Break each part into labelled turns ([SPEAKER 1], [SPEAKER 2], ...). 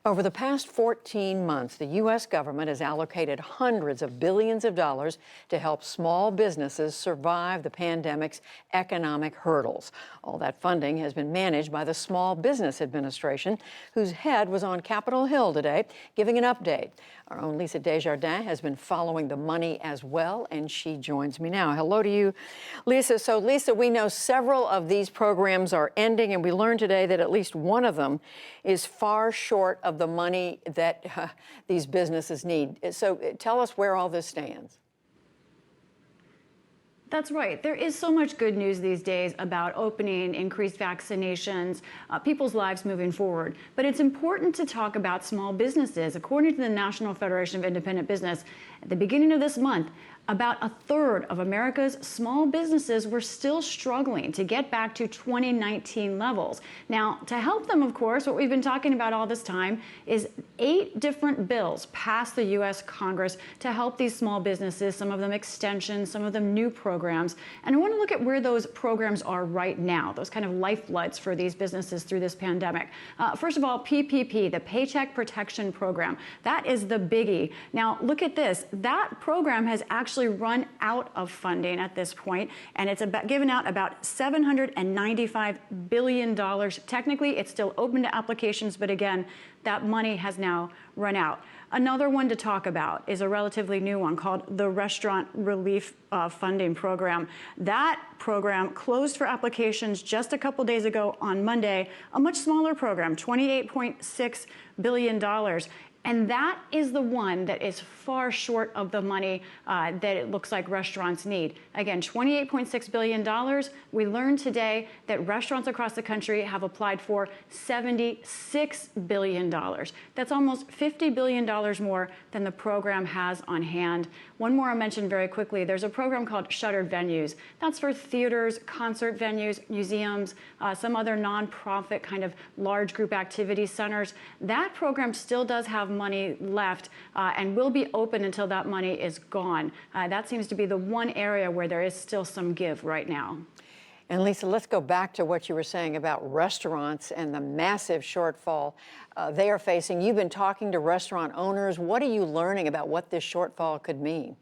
[SPEAKER 1] Over the past 14 months, the U.S. government has allocated hundreds of billions of dollars to help small businesses survive the pandemic's economic hurdles. All that funding has been managed by the Small Business Administration, whose head was on Capitol Hill today, giving an update. Our own Lisa Desjardins has been following the money as well, and she joins me now. Hello to you, Lisa. So, Lisa, we know several of these programs are ending, and we learned today that at least one of them is far short of the money that these businesses need. So tell us where all this stands.
[SPEAKER 2] That's right. There is so much good news these days about opening, increased vaccinations, people's lives moving forward. But it's important to talk about small businesses. According to the National Federation of Independent Business, at the beginning of this month, about a third of America's small businesses were still struggling to get back to 2019 levels. Now, to help them, of course, what we've been talking about all this time is 8 different bills passed the U.S. Congress to help these small businesses, some of them extensions, some of them new programs. And I want to look at where those programs are right now, those kind of lifebloods for these businesses through this pandemic. First of all, PPP, the Paycheck Protection Program. That is the biggie. Now, look at this. That program has actually run out of funding at this point, and it's given out about $795 billion. Technically, it's still open to applications, but again, that money has now run out. Another one to talk about is a relatively new one called the Restaurant Relief Funding Program. That program closed for applications just a couple days ago on Monday, a much smaller program, $28.6 billion. And that is the one that is far short of the money that it looks like restaurants need. Again, $28.6 billion. We learned today that restaurants across the country have applied for $76 billion. That's almost $50 billion more than the program has on hand. One more I'll mention very quickly. There's a program called Shuttered Venues. That's for theaters, concert venues, museums, some other nonprofit kind of large group activity centers. That program still does have money left and will be open until that money is gone. That seems to be the one area where there is still some give right now.
[SPEAKER 1] And Lisa, let's go back to what you were saying about restaurants and the massive shortfall they are facing. You've been talking to restaurant owners. What are you learning about what this shortfall could mean?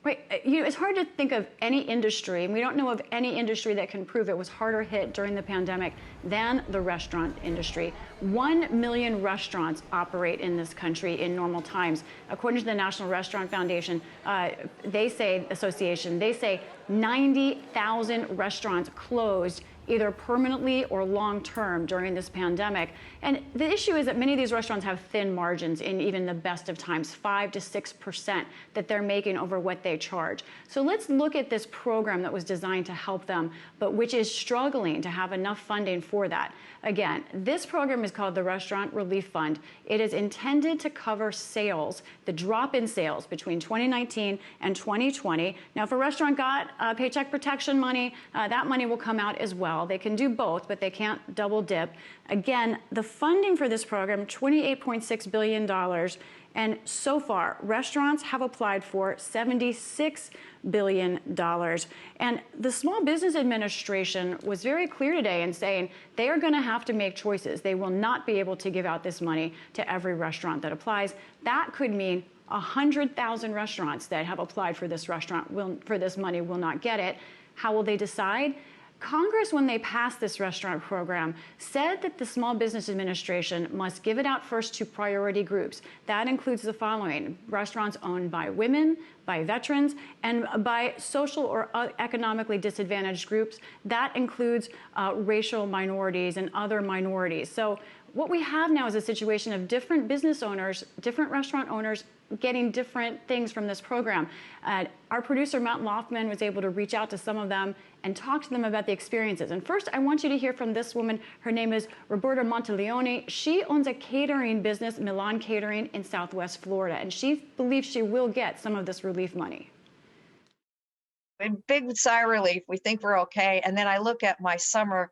[SPEAKER 2] Right. It's hard to think of any industry, and we don't know of any industry that can prove it was harder hit during the pandemic than the restaurant industry. 1 million restaurants operate in this country in normal times. According to the National Restaurant Foundation, they say 90,000 restaurants closed either permanently or long-term during this pandemic. And the issue is that many of these restaurants have thin margins in even the best of times, 5 to 6% that they're making over what they charge. So let's look at this program that was designed to help them, but which is struggling to have enough funding for that. Again, this program is called the Restaurant Relief Fund. It is intended to cover sales, the drop in sales between 2019 and 2020. Now, if a restaurant got paycheck protection money, that money will come out as well. They can do both, but they can't double dip. Again, the funding for this program, $28.6 billion. And so far, restaurants have applied for $76 billion. And the Small Business Administration was very clear today in saying they are going to have to make choices. They will not be able to give out this money to every restaurant that applies. That could mean 100,000 restaurants that have applied for this money will not get it. How will they decide? Congress, when they passed this restaurant program, said that the Small Business Administration must give it out first to priority groups. That includes the following: restaurants owned by women, by veterans, and by social or economically disadvantaged groups. That includes racial minorities and other minorities. So what we have now is a situation of different business owners, different restaurant owners getting different things from this program. Our producer, Matt Loftman, was able to reach out to some of them and talk to them about the experiences. And first, I want you to hear from this woman. Her name is Roberta Monteleone. She owns a catering business, Milan Catering, in Southwest Florida, and she believes she will get some of this relief money.
[SPEAKER 3] A big sigh of relief. We think we're okay. And then I look at my summer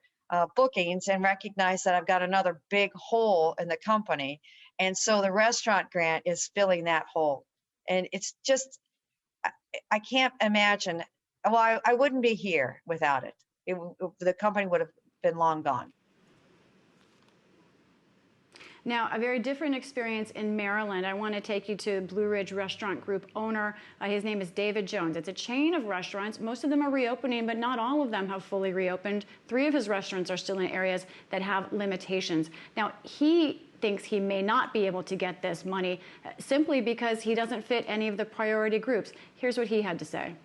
[SPEAKER 3] bookings and recognize that I've got another big hole in the company. And so the restaurant grant is filling that hole. And it's just, I can't imagine. Well, I wouldn't be here without it. The company would have been long gone.
[SPEAKER 2] Now, a very different experience in Maryland. I want to take you to Blue Ridge Restaurant Group owner. His name is David Jones. It's a chain of restaurants. Most of them are reopening, but not all of them have fully reopened. 3 of his restaurants are still in areas that have limitations. Now, he thinks he may not be able to get this money simply because he doesn't fit any of the priority groups. Here's what he had to say.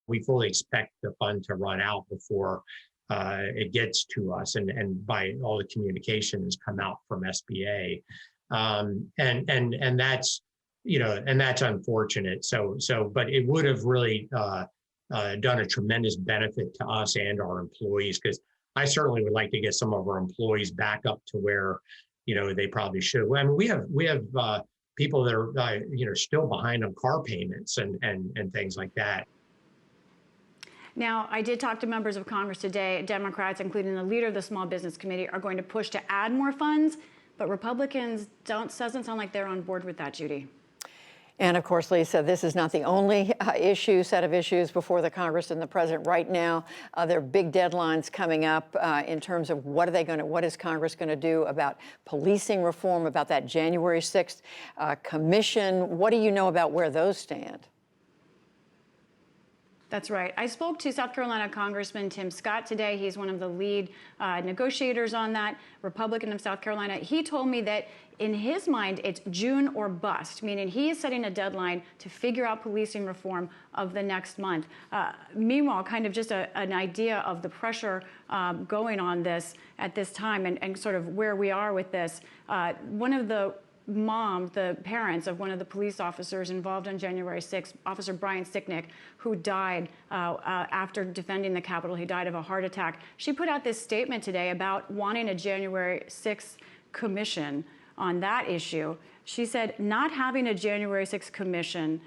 [SPEAKER 4] We fully expect the fund to run out before it gets to us, and by all the communication has come out from SBA, and that's, and that's unfortunate. So but it would have really done a tremendous benefit to us and our employees, because I certainly would like to get some of our employees back up to where they probably should. I mean, we have people that are still behind on car payments and things like that.
[SPEAKER 2] Now, I did talk to members of Congress today. Democrats, including the leader of the Small Business Committee, are going to push to add more funds, but Republicans doesn't sound like they're on board with that, Judy.
[SPEAKER 1] And of course, Lisa, this is not the only set of issues before the Congress and the president right now. There are big deadlines coming up in terms of what is Congress going to do about policing reform, about that January 6th commission. What do you know about where those stand?
[SPEAKER 2] That's right. I spoke to South Carolina Congressman Tim Scott today. He's one of the lead negotiators on that, Republican of South Carolina. He told me that in his mind, it's June or bust, meaning he is setting a deadline to figure out policing reform of the next month. Meanwhile, kind of just an idea of the pressure going on this at this time and sort of where we are with this. One of the parents of one of the police officers involved on January 6th, Officer Brian Sicknick, who died after defending the Capitol. He died of a heart attack. She put out this statement today about wanting a January 6th commission on that issue. She said not having a January 6th commission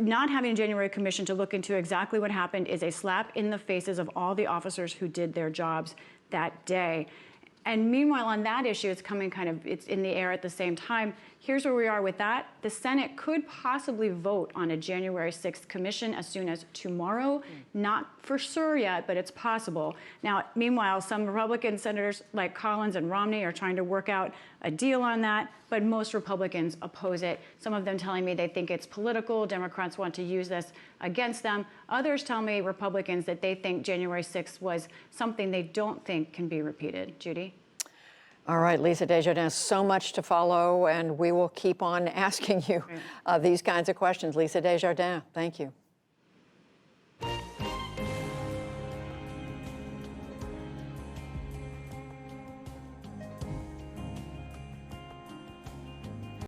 [SPEAKER 2] not having a January commission to look into exactly what happened is a slap in the faces of all the officers who did their jobs that day. And meanwhile, on that issue, it's in the air at the same time. Here's where we are with that. The Senate could possibly vote on a January 6th commission as soon as tomorrow. Not for sure yet, but it's possible. Now, meanwhile, some Republican senators like Collins and Romney are trying to work out a deal on that, but most Republicans oppose it. Some of them telling me they think it's political. Democrats want to use this against them. Others tell me, Republicans, that they think January 6th was something they don't think can be repeated. Judy?
[SPEAKER 1] All right, Lisa Desjardins, so much to follow, and we will keep on asking you these kinds of questions. Lisa Desjardins, thank you.